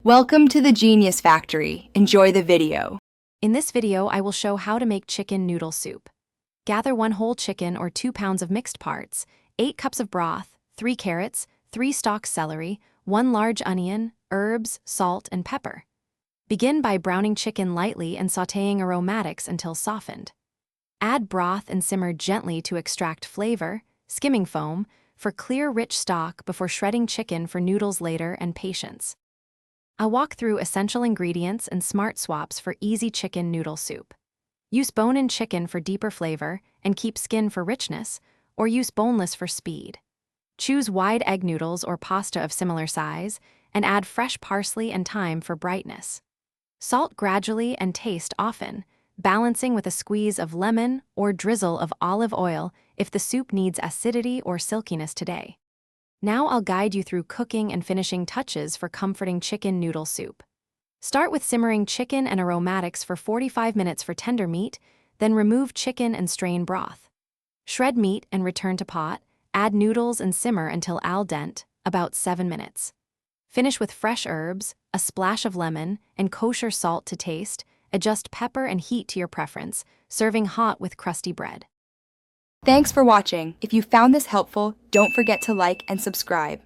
Welcome to the Genius Factory. Enjoy the video. In this video, I will show how to make chicken noodle soup. Gather 1 whole chicken or 2 pounds of mixed parts, 8 cups of broth, 3 carrots, 3 stalks celery, 1 large onion, herbs, salt, and pepper. Begin by browning chicken lightly and sautéing aromatics until softened. Add broth and simmer gently to extract flavor, skimming foam, for clear, rich stock before shredding chicken for noodles later, and patience. I'll walk through essential ingredients and smart swaps for easy chicken noodle soup. Use bone-in chicken for deeper flavor and keep skin for richness, or use boneless for speed. Choose wide egg noodles or pasta of similar size, and add fresh parsley and thyme for brightness. Salt gradually and taste often, balancing with a squeeze of lemon or drizzle of olive oil if the soup needs acidity or silkiness today. Now I'll guide you through cooking and finishing touches for comforting chicken noodle soup. Start with simmering chicken and aromatics for 45 minutes for tender meat, then remove chicken and strain broth. Shred meat and return to pot, add noodles and simmer until al dente, about 7 minutes. Finish with fresh herbs, a splash of lemon, and kosher salt to taste. Adjust pepper and heat to your preference, serving hot with crusty bread. Thanks for watching. If you found this helpful, don't forget to like and subscribe.